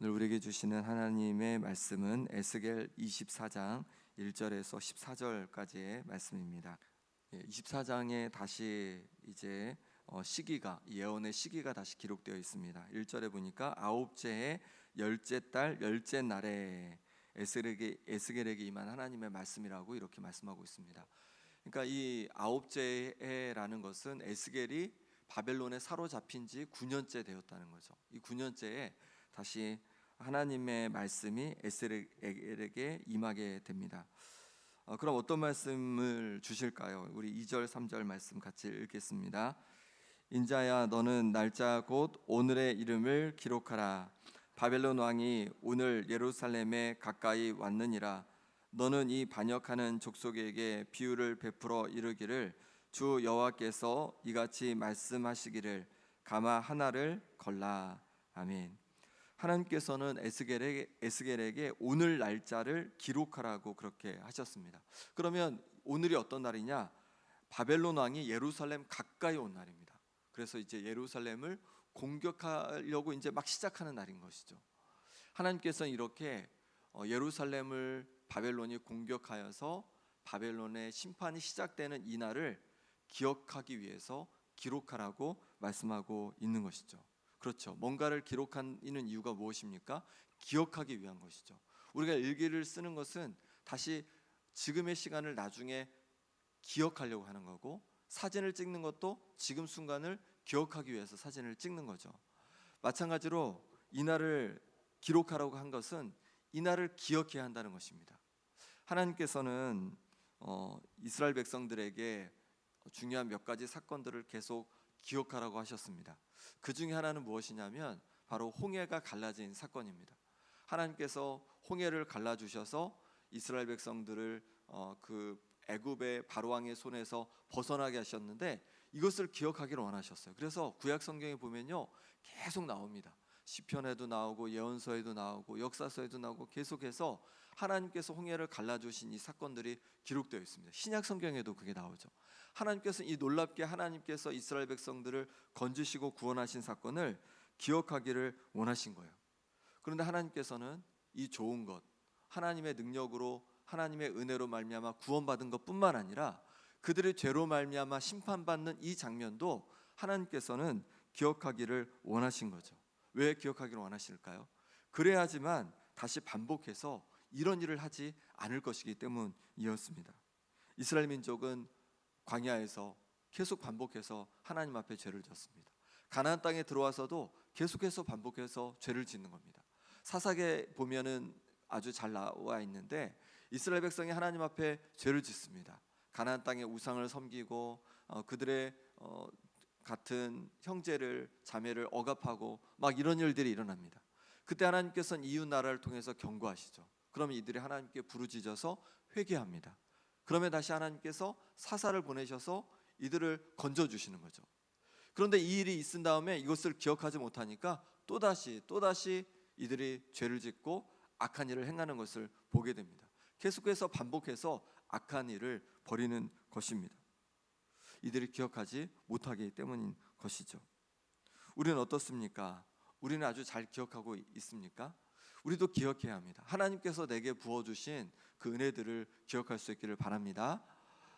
오늘 우리에게 주시는 하나님의 말씀은 에스겔 24장 1절에서 14절까지의 말씀입니다. 24장에 다시 이제 시기가, 예언의 시기가 다시 기록되어 있습니다. 1절에 보니까 아홉째 해 열째 달 열째 날에 에스겔에게 임한 하나님의 말씀이라고 이렇게 말씀하고 있습니다. 그러니까 이 아홉째 해라는 것은 에스겔이 바벨론에 사로잡힌 지 9년째 되었다는 거죠. 이 9년째에 다시 하나님의 말씀이 에스겔에게 임하게 됩니다. 그럼 어떤 말씀을 주실까요? 우리 2절 3절 말씀 같이 읽겠습니다. 인자야, 너는 날짜 곧 오늘의 이름을 기록하라. 바벨론 왕이 오늘 예루살렘에 가까이 왔느니라. 너는 이 반역하는 족속에게 비유를 베풀어 이르기를, 주 여호와께서 이같이 말씀하시기를, 가마 하나를 걸라. 아멘. 하나님께서는 에스겔에게 오늘 날짜를 기록하라고 그렇게 하셨습니다. 그러면 오늘이 어떤 날이냐? 바벨론 왕이 예루살렘 가까이 온 날입니다. 그래서 이제 예루살렘을 공격하려고 이제 막 시작하는 날인 것이죠. 하나님께서는 이렇게 예루살렘을 바벨론이 공격하여서 바벨론의 심판이 시작되는 이 날을 기억하기 위해서 기록하라고 말씀하고 있는 것이죠. 그렇죠. 뭔가를 기록하는 이유가 무엇입니까? 기억하기 위한 것이죠. 우리가 일기를 쓰는 것은 다시 지금의 시간을 나중에 기억하려고 하는 거고, 사진을 찍는 것도 지금 순간을 기억하기 위해서 사진을 찍는 거죠. 마찬가지로 이 날을 기록하라고 한 것은 이 날을 기억해야 한다는 것입니다. 하나님께서는 이스라엘 백성들에게 중요한 몇 가지 사건들을 계속 기억하라고 하셨습니다. 그 중에 하나는 무엇이냐면 바로 홍해가 갈라진 사건입니다. 하나님께서 홍해를 갈라주셔서 이스라엘 백성들을 그 애굽의 바로왕의 손에서 벗어나게 하셨는데, 이것을 기억하기를 원하셨어요. 그래서 구약 성경에 보면요, 계속 나옵니다. 시편에도 나오고 예언서에도 나오고 역사서에도 나오고, 계속해서 하나님께서 홍해를 갈라주신 이 사건들이 기록되어 있습니다. 신약 성경에도 그게 나오죠. 하나님께서 이 놀랍게 하나님께서 이스라엘 백성들을 건지시고 구원하신 사건을 기억하기를 원하신 거예요. 그런데 하나님께서는 이 좋은 것, 하나님의 능력으로 하나님의 은혜로 말미암아 구원받은 것뿐만 아니라 그들의 죄로 말미암아 심판받는 이 장면도 하나님께서는 기억하기를 원하신 거죠. 왜 기억하기를 원하실까요? 그래야지만 다시 반복해서 이런 일을 하지 않을 것이기 때문이었습니다. 이스라엘 민족은 광야에서 계속 반복해서 하나님 앞에 죄를 졌습니다. 가나안 땅에 들어와서도 계속해서 반복해서 죄를 짓는 겁니다. 사사기에 보면은 아주 잘 나와 있는데, 이스라엘 백성이 하나님 앞에 죄를 짓습니다. 가나안 땅의 우상을 섬기고 그들의 같은 형제를 자매를 억압하고 막 이런 일들이 일어납니다. 그때 하나님께서는 이웃 나라를 통해서 경고하시죠. 그러면 이들이 하나님께 부르짖어서 회개합니다. 그러면 다시 하나님께서 사사를 보내셔서 이들을 건져주시는 거죠. 그런데 이 일이 있은 다음에 이것을 기억하지 못하니까 또다시 이들이 죄를 짓고 악한 일을 행하는 것을 보게 됩니다. 계속해서 반복해서 악한 일을 벌이는 것입니다. 이들이 기억하지 못하기 때문인 것이죠. 우리는 어떻습니까? 우리는 아주 잘 기억하고 있습니까? 우리도 기억해야 합니다. 하나님께서 내게 부어주신 그 은혜들을 기억할 수 있기를 바랍니다.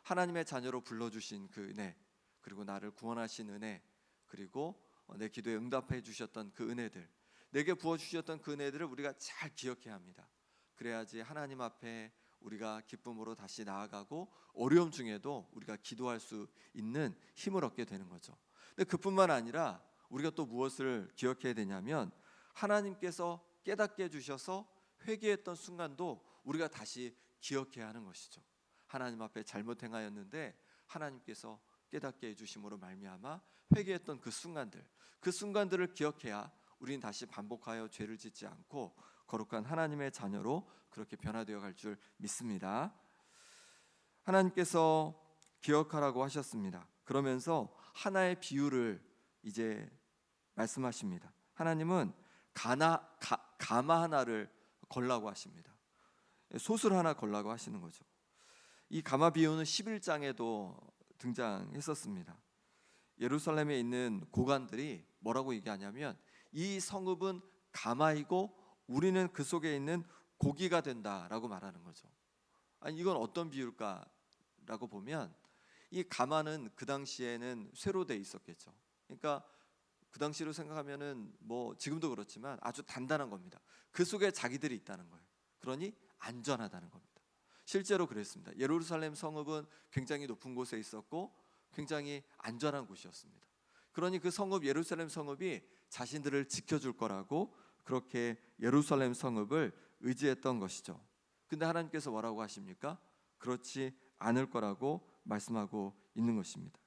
하나님의 자녀로 불러주신 그 은혜, 그리고 나를 구원하신 은혜, 그리고 내 기도에 응답해 주셨던 그 은혜들, 내게 부어주셨던 그 은혜들을 우리가 잘 기억해야 합니다. 그래야지 하나님 앞에 우리가 기쁨으로 다시 나아가고 어려움 중에도 우리가 기도할 수 있는 힘을 얻게 되는 거죠. 근데 그뿐만 아니라 우리가 또 무엇을 기억해야 되냐면, 하나님께서 깨닫게 해주셔서 회개했던 순간도 우리가 다시 기억해야 하는 것이죠. 하나님 앞에 잘못 행하였는데 하나님께서 깨닫게 해주심으로 말미암아 회개했던 그 순간들을 기억해야 우리는 다시 반복하여 죄를 짓지 않고 거룩한 하나님의 자녀로 그렇게 변화되어 갈 줄 믿습니다. 하나님께서 기억하라고 하셨습니다. 그러면서 하나의 비유를 이제 말씀하십니다. 하나님은 가마 하나를 걸라고 하십니다. 솥을 하나 걸라고 하시는 거죠. 이 가마 비유는 11장에도 등장했었습니다. 예루살렘에 있는 고관들이 뭐라고 얘기하냐면, 이 성읍은 가마이고 우리는 그 속에 있는 고기가 된다라고 말하는 거죠. 아니 이건 어떤 비유일까라고 보면 이 가마는 그 당시에는 쇠로 돼 있었겠죠. 그러니까 그 당시로 생각하면은 뭐 지금도 그렇지만 아주 단단한 겁니다. 그 속에 자기들이 있다는 거예요. 그러니 안전하다는 겁니다. 실제로 그랬습니다. 예루살렘 성읍은 굉장히 높은 곳에 있었고 굉장히 안전한 곳이었습니다. 그러니 그 성읍 예루살렘 성읍이 자신들을 지켜줄 거라고 그렇게 예루살렘 성읍을 의지했던 것이죠. 근데 하나님께서 뭐라고 하십니까? 그렇지 않을 거라고 말씀하고 있는 것입니다.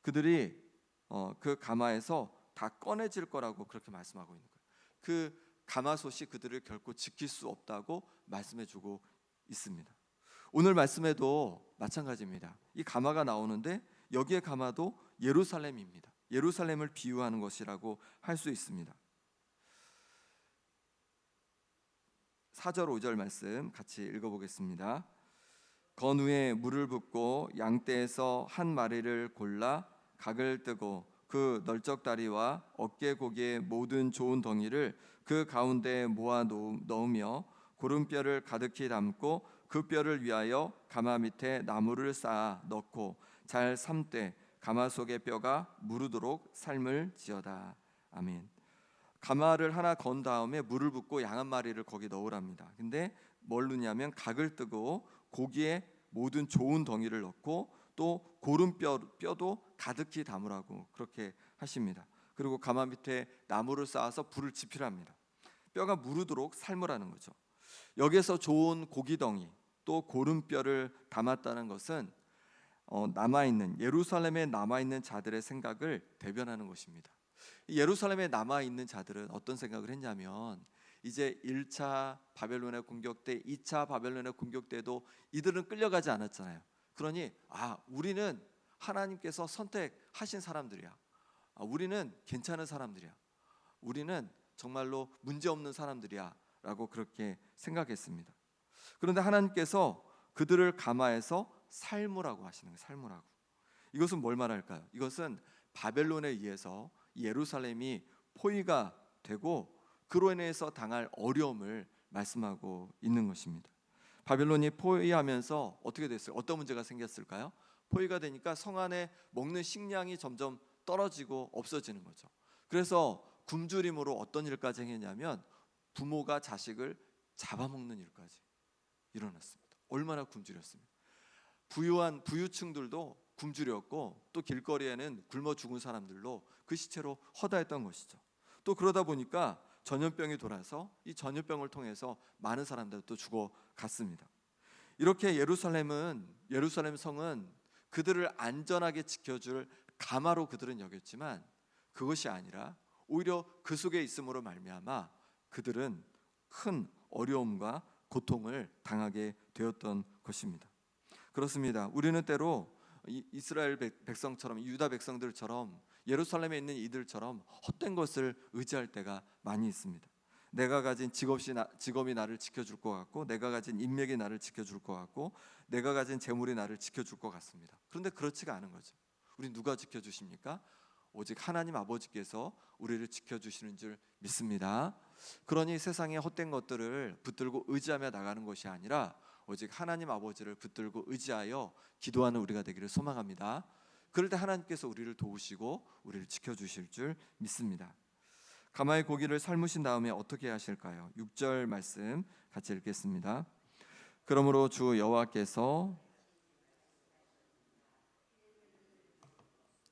그들이 그 가마에서 다 꺼내질 거라고 그렇게 말씀하고 있는 거예요. 그 가마솥이 그들을 결코 지킬 수 없다고 말씀해주고 있습니다. 오늘 말씀에도 마찬가지입니다. 이 가마가 나오는데 여기에 가마도 예루살렘입니다. 예루살렘을 비유하는 것이라고 할 수 있습니다. 4절 5절 말씀 같이 읽어보겠습니다. 건후에 물을 붓고 양떼에서 한 마리를 골라 각을 뜨고 그 널쩍다리와 어깨 고기의 모든 좋은 덩이를 그 가운데에 모아 넣으며 고름뼈를 가득히 담고 그 뼈를 위하여 가마 밑에 나무를 쌓아 넣고 잘 삶되 가마 속의 뼈가 무르도록 삶을 지어다. 아멘. 가마를 하나 건 다음에 물을 붓고 양 한 마리를 거기 넣으랍니다. 근데 뭘 넣냐면 각을 뜨고 고기에 모든 좋은 덩이를 넣고 또 고름뼈도 가득히 담으라고 그렇게 하십니다. 그리고 가마 밑에 나무를 쌓아서 불을 지피랍니다. 뼈가 무르도록 삶으라는 거죠. 여기서 좋은 고기덩이 또 고름뼈를 담았다는 것은 남아있는 예루살렘에 남아있는 자들의 생각을 대변하는 것입니다. 예루살렘에 남아있는 자들은 어떤 생각을 했냐면 이제 1차 바벨론의 공격 때 2차 바벨론의 공격 때도 이들은 끌려가지 않았잖아요. 그러니 우리는 하나님께서 선택하신 사람들이야. 우리는 괜찮은 사람들이야. 우리는 정말로 문제없는 사람들이야 라고 그렇게 생각했습니다. 그런데 하나님께서 그들을 가마에서 삶으라고 하시는 거예요. 삶으라고. 이것은 뭘 말할까요? 이것은 바벨론에 의해서 예루살렘이 포위가 되고 그로 인해서 당할 어려움을 말씀하고 있는 것입니다. 바벨론이 포위하면서 어떻게 됐어요? 어떤 문제가 생겼을까요? 포위가 되니까 성 안에 먹는 식량이 점점 떨어지고 없어지는 거죠. 그래서 굶주림으로 어떤 일까지 행했냐면 부모가 자식을 잡아먹는 일까지 일어났습니다. 얼마나 굶주렸습니까? 부유한 부유층들도 굶주렸고 또 길거리에는 굶어 죽은 사람들로 그 시체로 허다했던 것이죠. 또 그러다 보니까 전염병이 돌아서 이 전염병을 통해서 많은 사람들도 또 죽어갔습니다. 이렇게 예루살렘 성은 그들을 안전하게 지켜줄 가마로 그들은 여겼지만 그것이 아니라 오히려 그 속에 있음으로 말미암아 그들은 큰 어려움과 고통을 당하게 되었던 것입니다. 그렇습니다. 우리는 때로 이스라엘 백성처럼 유다 백성들처럼 예루살렘에 있는 이들처럼 헛된 것을 의지할 때가 많이 있습니다. 내가 가진 직업이 나를 지켜줄 것 같고 내가 가진 인맥이 나를 지켜줄 것 같고 내가 가진 재물이 나를 지켜줄 것 같습니다. 그런데 그렇지가 않은 거죠. 우리 누가 지켜주십니까? 오직 하나님 아버지께서 우리를 지켜주시는 줄 믿습니다. 그러니 세상의 헛된 것들을 붙들고 의지하며 나가는 것이 아니라 오직 하나님 아버지를 붙들고 의지하여 기도하는 우리가 되기를 소망합니다. 그럴 때 하나님께서 우리를 도우시고 우리를 지켜주실 줄 믿습니다. 가마의 고기를 삶으신 다음에 어떻게 하실까요? 6절 말씀 같이 읽겠습니다. 그러므로 주 여호와께서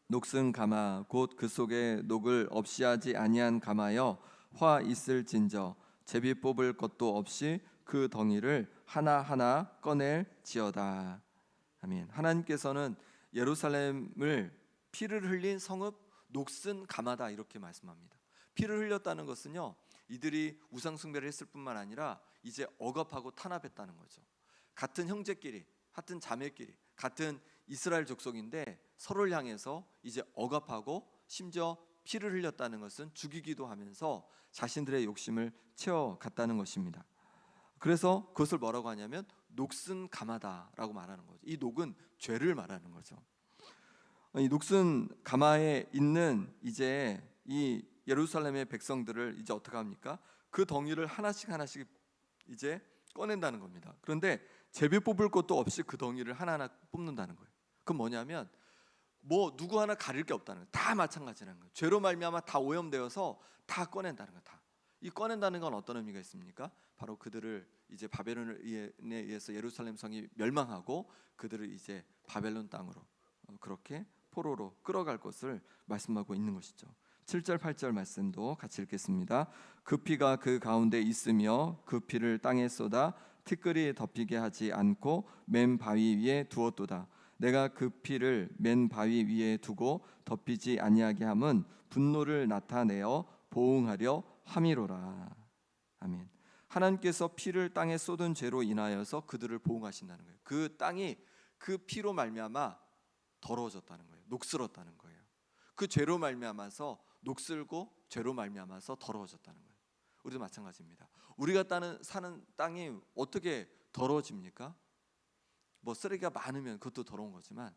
녹슨 가마 곧 그 속에 녹을 없이 하지 아니한 가마여 화 있을진저 제비 뽑을 것도 없이 그 덩이를 하나하나 꺼낼지어다. 아멘. 하나님께서는 예루살렘을 피를 흘린 성읍 녹슨 가마다 이렇게 말씀합니다. 피를 흘렸다는 것은요, 이들이 우상 숭배를 했을 뿐만 아니라 이제 억압하고 탄압했다는 거죠. 같은 형제끼리, 같은 자매끼리, 같은 이스라엘 족속인데 서로를 향해서 이제 억압하고 심지어 피를 흘렸다는 것은 죽이기도 하면서 자신들의 욕심을 채워갔다는 것입니다. 그래서 그것을 뭐라고 하냐면 녹슨 가마다라고 말하는 거죠. 이 녹은 죄를 말하는 거죠. 이 녹슨 가마에 있는 이제 이 예루살렘의 백성들을 이제 어떻게 합니까? 그 덩이를 하나씩 하나씩 이제 꺼낸다는 겁니다. 그런데 제비 뽑을 것도 없이 그 덩이를 하나하나 뽑는다는 거예요. 그건 뭐냐면 뭐 누구 하나 가릴 게 없다는 거예요. 다 마찬가지라는 거예요. 죄로 말미암아 다 오염되어서 다 꺼낸다는 거예요. 다. 이 꺼낸다는 건 어떤 의미가 있습니까? 바로 그들을 이제 바벨론에 의해서 예루살렘 성이 멸망하고 그들을 이제 바벨론 땅으로 그렇게 포로로 끌어갈 것을 말씀하고 있는 것이죠. 7절 8절 말씀도 같이 읽겠습니다. 그 피가 그 가운데 있으며 그 피를 땅에 쏟아 티끌이 덮이게 하지 않고 맨 바위 위에 두었도다. 내가 그 피를 맨 바위 위에 두고 덮이지 아니하게 함은 분노를 나타내어 보응하려 함이로라. 아멘. 하나님께서 피를 땅에 쏟은 죄로 인하여서 그들을 보응하신다는 거예요. 그 땅이 그 피로 말미암아 더러워졌다는 거예요. 녹슬었다는 거예요. 그 죄로 말미암아서 녹슬고 죄로 말미암아서 더러워졌다는 거예요. 우리도 마찬가지입니다. 우리가 사는 땅이 어떻게 더러워집니까? 뭐 쓰레기가 많으면 그것도 더러운 거지만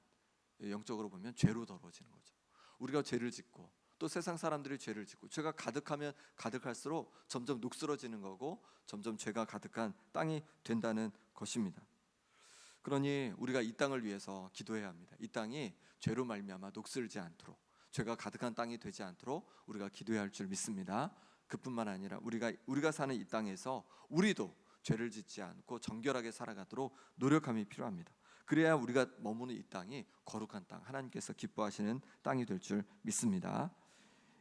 영적으로 보면 죄로 더러워지는 거죠. 우리가 죄를 짓고 또 세상 사람들이 죄를 짓고 죄가 가득하면 가득할수록 점점 녹슬어지는 거고 점점 죄가 가득한 땅이 된다는 것입니다. 그러니 우리가 이 땅을 위해서 기도해야 합니다. 이 땅이 죄로 말미암아 녹슬지 않도록, 죄가 가득한 땅이 되지 않도록 우리가 기도해야 할 줄 믿습니다. 그뿐만 아니라 우리가 사는 이 땅에서 우리도 죄를 짓지 않고 정결하게 살아가도록 노력함이 필요합니다. 그래야 우리가 머무는 이 땅이 거룩한 땅, 하나님께서 기뻐하시는 땅이 될 줄 믿습니다.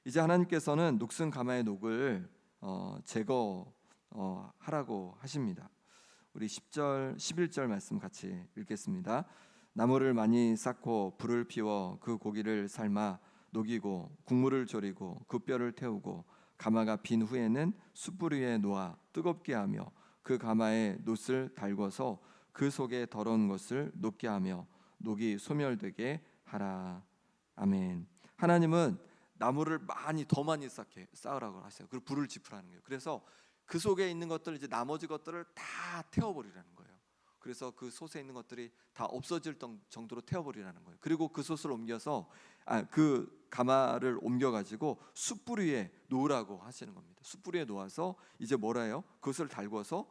이제 하나님께서는 녹슨 가마의 녹을 제거하라고 하십니다. 우리 10절, 11절 말씀 같이 읽겠습니다. 나무를 많이 쌓고 불을 피워 그 고기를 삶아 녹이고 국물을 졸이고 그 뼈를 태우고 가마가 빈 후에는 숯불 위에 놓아 뜨겁게 하며 그 가마에 놋을 달궈서 그 속에 더러운 것을 녹게 하며 녹이 소멸되게 하라. 아멘. 하나님은 나무를 더 많이 쌓으라고 하세요. 그리고 불을 지푸라는 거예요. 그래서 그 속에 있는 것들, 이제 나머지 것들을 다 태워버리라는 거예요. 그래서 그 솥에 있는 것들이 다 없어질 정도로 태워버리라는 거예요. 그리고 그 솥을 옮겨서 그 가마를 옮겨가지고 숯불 위에 놓으라고 하시는 겁니다. 숯불 위에 놓아서 이제 뭐라 해요? 그것을 달궈서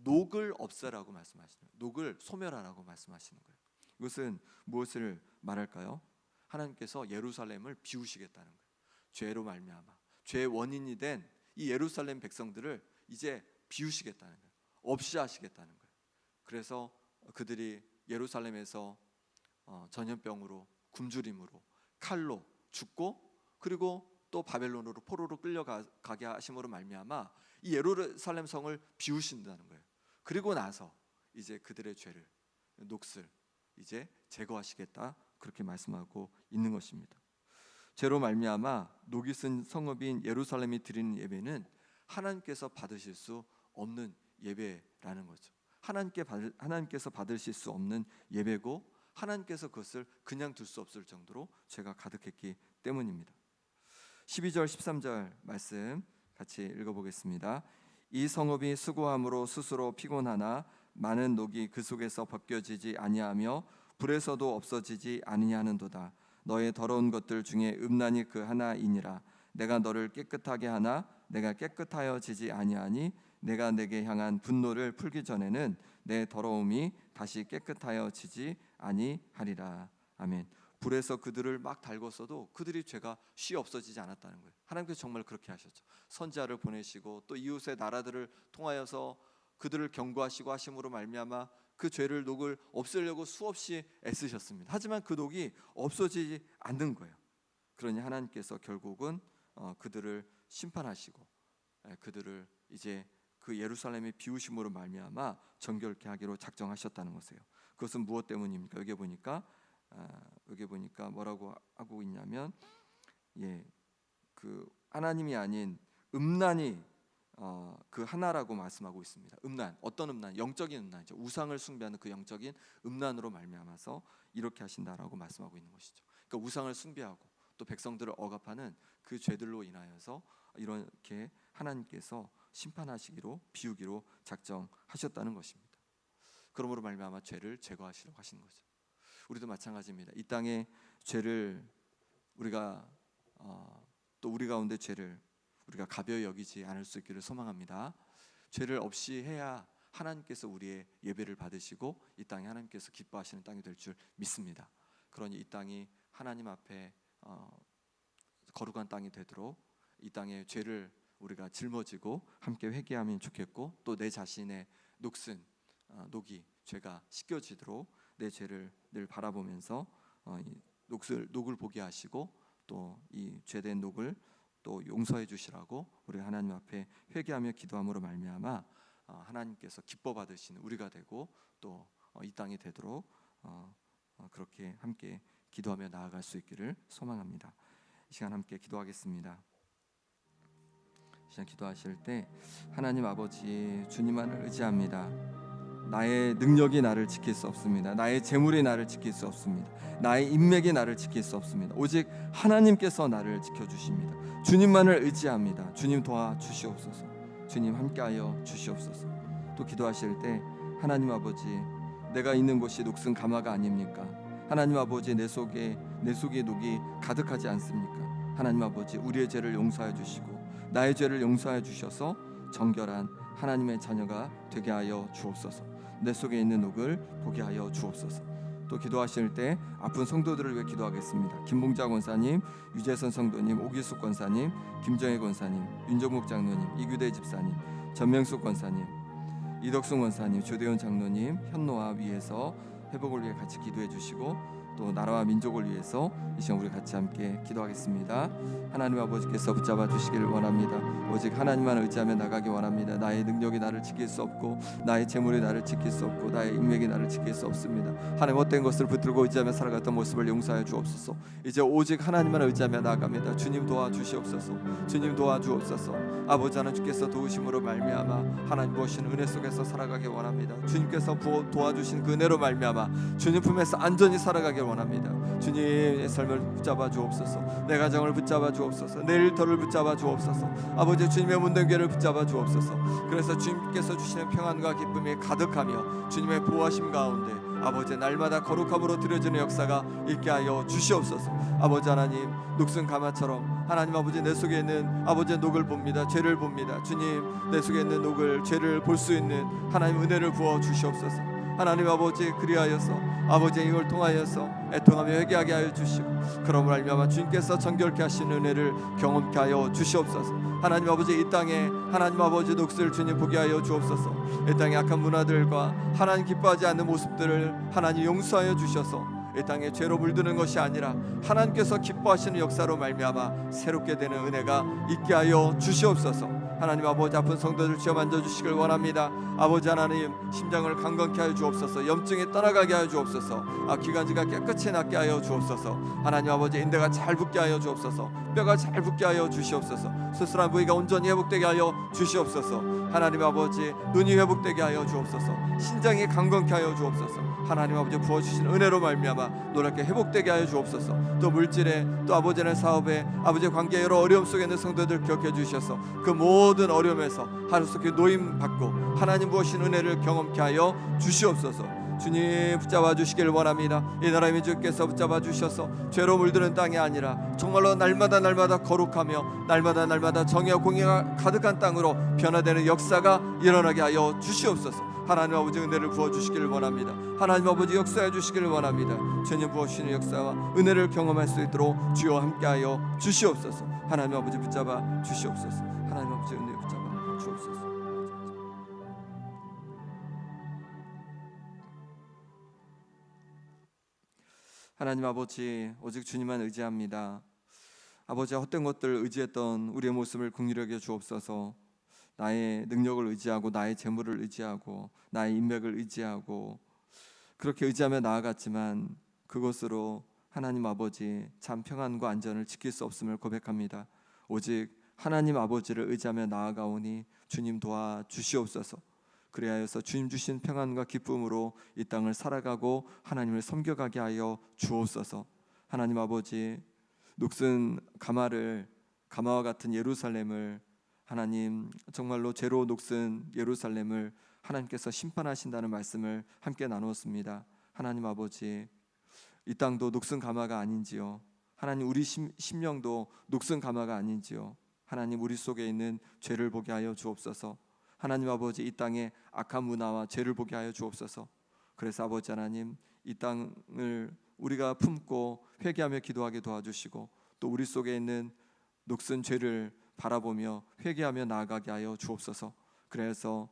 녹을 없애라고 말씀하시는 거예요. 녹을 소멸하라고 말씀하시는 거예요. 이것은 무엇을 말할까요? 하나님께서 예루살렘을 비우시겠다는 거예요. 죄로 말미암아 죄의 원인이 된 이 예루살렘 백성들을 이제 비우시겠다는 거예요. 없이 하시겠다는 거예요. 그래서 그들이 예루살렘에서 전염병으로, 굶주림으로, 칼로 죽고 그리고 또 바벨론으로 포로로 끌려가게 하심으로 말미암아 이 예루살렘 성을 비우신다는 거예요. 그리고 나서 이제 그들의 죄를, 녹슬 이제 제거하시겠다, 그렇게 말씀하고 있는 것입니다. 죄로 말미암아 녹이 쓴 성읍인 예루살렘이 드리는 예배는 하나님께서 받으실 수 없는 예배라는 거죠. 하나님께서 받으실 수 없는 예배고 하나님께서 그것을 그냥 둘 수 없을 정도로 죄가 가득했기 때문입니다. 12절 13절 말씀 같이 읽어보겠습니다. 이 성읍이 수고함으로 스스로 피곤하나 많은 녹이 그 속에서 벗겨지지 아니하며 불에서도 없어지지 아니하는도다. 너의 더러운 것들 중에 음란이 그 하나이니라. 내가 너를 깨끗하게 하나 내가 깨끗하여지지 아니하니 내가 내게 향한 분노를 풀기 전에는 내 더러움이 다시 깨끗하여지지 아니하리라. 아멘. 불에서 그들을 막 달궜어도 그들이 죄가 쉬 없어지지 않았다는 거예요. 하나님께서 정말 그렇게 하셨죠. 선지자를 보내시고 또 이웃의 나라들을 통하여서 그들을 경고하시고 하심으로 말미암아 그 죄를, 녹을 없애려고 수없이 애쓰셨습니다. 하지만 그 녹이 없어지지 않는 거예요. 그러니 하나님께서 결국은 그들을 심판하시고 그들을 이제 그 예루살렘의 비우심으로 말미암아 정결케 하기로 작정하셨다는 것이에요. 그것은 무엇 때문입니까? 여기 보니까 뭐라고 하고 있냐면 그 하나님이 아닌 음란이 그 하나라고 말씀하고 있습니다. 음란, 어떤 음란? 영적인 음란이죠. 우상을 숭배하는 그 영적인 음란으로 말미암아서 이렇게 하신다라고 말씀하고 있는 것이죠. 그러니까 우상을 숭배하고 또 백성들을 억압하는 그 죄들로 인하여서 이렇게 하나님께서 심판하시기로, 비우기로 작정하셨다는 것입니다. 그러므로 말미암아 죄를 제거하시려고 하시는 거죠. 우리도 마찬가지입니다. 이 땅에 죄를 또 우리 가운데 죄를 우리가 가벼이 여기지 않을 수 있기를 소망합니다. 죄를 없이 해야 하나님께서 우리의 예배를 받으시고 이 땅이 하나님께서 기뻐하시는 땅이 될 줄 믿습니다. 그러니 이 땅이 하나님 앞에 거룩한 땅이 되도록 이 땅의 죄를 우리가 짊어지고 함께 회개하면 좋겠고, 또 내 자신의 녹이 죄가 씻겨지도록 내 죄를 늘 바라보면서 이 녹을 보게 하시고 또 이 죄된 녹을 또 용서해 주시라고 우리 하나님 앞에 회개하며 기도함으로 말미암아 하나님께서 기뻐 받으시는 우리가 되고 또 이 땅이 되도록 그렇게 함께 기도하며 나아갈 수 있기를 소망합니다. 이 시간 함께 기도하겠습니다. 이 시간 기도하실 때 하나님 아버지 주님만을 의지합니다. 나의 능력이 나를 지킬 수 없습니다. 나의 재물이 나를 지킬 수 없습니다. 나의 인맥이 나를 지킬 수 없습니다. 오직 하나님께서 나를 지켜주십니다. 주님만을 의지합니다. 주님 도와주시옵소서. 주님 함께하여 주시옵소서. 또 기도하실 때 하나님 아버지, 내가 있는 곳이 녹슨 가마가 아닙니까? 하나님 아버지, 내 속에 녹이 가득하지 않습니까? 하나님 아버지, 우리의 죄를 용서해 주시고 나의 죄를 용서해 주셔서 정결한 하나님의 자녀가 되게 하여 주옵소서. 내 속에 있는 녹을 보게 하여 주옵소서. 또 기도하실 때 아픈 성도들을 위해 기도하겠습니다. 김봉자 권사님, 유재선 성도님, 오기숙 권사님, 김정혜 권사님, 윤정목 장로님, 이규대 집사님, 전명숙 권사님, 이덕순 권사님, 조대훈 장로님, 현노아 위해서 회복을 위해 같이 기도해 주시고, 또 나라와 민족을 위해서 이 시간 우리 같이 함께 기도하겠습니다. 하나님 아버지께서 붙잡아 주시기를 원합니다. 오직 하나님만 의지하며 나가기 원합니다. 나의 능력이 나를 지킬 수 없고 나의 재물이 나를 지킬 수 없고 나의 인맥이 나를 지킬 수 없습니다. 하나님 헛된 것을 붙들고 의지하며 살아갔던 모습을 용서하여 주옵소서. 이제 오직 하나님만 의지하며 나아갑니다. 주님 도와주시옵소서. 주님 도와주옵소서. 아버지 하나님께서 도우심으로 말미암아 하나님 부으신 은혜 속에서 살아가기 원합니다. 주님께서 도와주신 그 은혜로 말미암아 주님 품에서 안전히 살아가기 원합니다. 주님의 삶을 붙잡아 주옵소서. 내 가정을 붙잡아 주옵소서. 내 일터를 붙잡아 주옵소서. 아버지 주님의 문둥개를 붙잡아 주옵소서. 그래서 주님께서 주시는 평안과 기쁨이 가득하며 주님의 보호하심 가운데 아버지 날마다 거룩함으로 드려지는 역사가 있게 하여 주시옵소서. 아버지 하나님, 녹슨 가마처럼 하나님 아버지 내 속에 있는 아버지의 녹을 봅니다. 죄를 봅니다. 주님, 내 속에 있는 녹을, 죄를 볼 수 있는 하나님 은혜를 부어 주시옵소서. 하나님 아버지, 그리하여서 아버지 이걸 통하여서 애통하며 회개하게 하여 주시고, 그러므로 알미암아 주님께서 정결케 하신 은혜를 경험케 하여 주시옵소서. 하나님 아버지, 이 땅에 하나님 아버지 녹슬 주님 보게 하여 주옵소서. 이 땅의 악한 문화들과 하나님 기뻐하지 않는 모습들을 하나님 용서하여 주셔서 이 땅에 죄로 물드는 것이 아니라 하나님께서 기뻐하시는 역사로 말미암아 새롭게 되는 은혜가 있게 하여 주시옵소서. 하나님 아버지, 아픈 성도들 주여 만져주시길 원합니다. 아버지 하나님, 심장을 강건케 하여 주옵소서. 염증이 떠나가게 하여 주옵소서. 기관지가 깨끗이 낫게 하여 주옵소서. 하나님 아버지, 인대가 잘 붙게 하여 주옵소서. 뼈가 잘 붙게 하여 주시옵소서. 수술한 부위가 온전히 회복되게 하여 주시옵소서. 하나님 아버지, 눈이 회복되게 하여 주옵소서. 신장이 강건케 하여 주옵소서. 하나님 아버지, 부어주신 은혜로 말미암아 놀랍게 회복되게 하여 주옵소서. 또 물질에, 또 아버지의 사업에, 아버지의 관계에 여러 어려움 속에 있는 성도들 기억해 주셔서 그 모든 어려움에서 하루속히 노임 받고 하나님 부으신 은혜를 경험케 하여 주시옵소서. 주님 붙잡아 주시길 원합니다. 이 나라의 민족께서 붙잡아 주셔서 죄로 물드는 땅이 아니라 정말로 날마다 거룩하며 날마다 정의와 공의가 가득한 땅으로 변화되는 역사가 일어나게 하여 주시옵소서. 하나님 아버지, 은혜를 부어주시기를 원합니다. 하나님 아버지, 역사해 주시기를 원합니다. 주님 부어주시는 역사와 은혜를 경험할 수 있도록 주여 함께하여 주시옵소서. 하나님 아버지, 붙잡아 주시옵소서. 하나님 아버지, 은혜 붙잡아 주옵소서. 하나님 아버지, 오직 주님만 의지합니다. 아버지, 헛된 것들 의지했던 우리의 모습을 긍휼히 여겨 주옵소서. 나의 능력을 의지하고 나의 재물을 의지하고 나의 인맥을 의지하고 그렇게 의지하며 나아갔지만 그것으로 하나님 아버지 참 평안과 안전을 지킬 수 없음을 고백합니다. 오직 하나님 아버지를 의지하며 나아가오니 주님 도와주시옵소서. 그리하여서 주님 주신 평안과 기쁨으로 이 땅을 살아가고 하나님을 섬겨가게 하여 주옵소서. 하나님 아버지, 녹슨 가마와 같은 예루살렘을, 하나님 정말로 죄로 녹슨 예루살렘을 하나님께서 심판하신다는 말씀을 함께 나누었습니다. 하나님 아버지, 이 땅도 녹슨 가마가 아닌지요? 하나님, 우리 심령도 녹슨 가마가 아닌지요? 하나님 우리 속에 있는 죄를 보게 하여 주옵소서. 하나님 아버지 이 땅의 악한 문화와 죄를 보게 하여 주옵소서. 그래서 아버지 하나님 이 땅을 우리가 품고 회개하며 기도하게 도와주시고 또 우리 속에 있는 녹슨 죄를 바라보며 회개하며 나아가게 하여 주옵소서. 그래서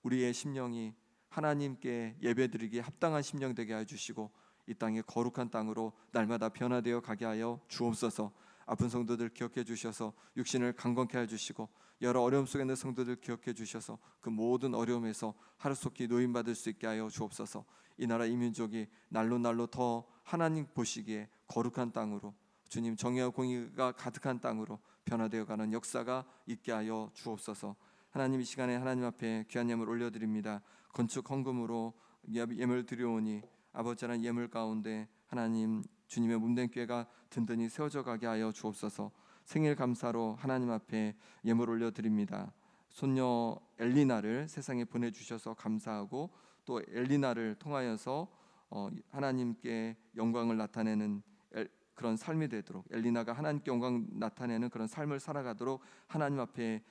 우리의 심령이 하나님께 예배드리기에 합당한 심령 되게 하여 주시고 이 땅의 거룩한 땅으로 날마다 변화되어 가게 하여 주옵소서. 아픈 성도들 기억해 주셔서 육신을 강건케 해 주시고 여러 어려움 속에 있는 성도들 기억해 주셔서 그 모든 어려움에서 하루속히 노인받을 수 있게 하여 주옵소서. 이 나라 이 민족이 날로 날로 더 하나님 보시기에 거룩한 땅으로 주님 정의와 공의가 가득한 땅으로 변화되어 가는 역사가 있게 하여 주옵소서. 하나님 이 시간에 하나님 앞에 귀한 예물 올려드립니다. 건축 헌금으로 예물 드려오니 아버지 하나님 예물 가운데 하나님 주님의 몸된 교회가 든든히 세워져 가게 하여 주옵소서. 생일 감사로 하나님 앞에 예물 올려드립니다. 손녀 엘리나를 세상에 보내주셔서 감사하고 또 엘리나를 통하여서 하나님께 영광을 나타내는 그런 삶이 되도록 엘리나가 하나님께 영광 나타내는 그런 삶을 살아가도록 하나님 앞에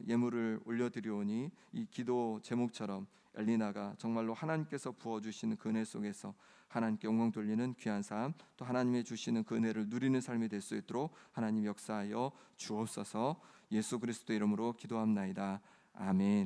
예물을 올려드리오니 이 기도 제목처럼 엘리나가 정말로 하나님께서 부어주시는 그 은혜 속에서 하나님께 영광 돌리는 귀한 삶 또 하나님의 주시는 그 은혜를 누리는 삶이 될 수 있도록 하나님 역사하여 주옵소서. 예수 그리스도 이름으로 기도합나이다. 아멘.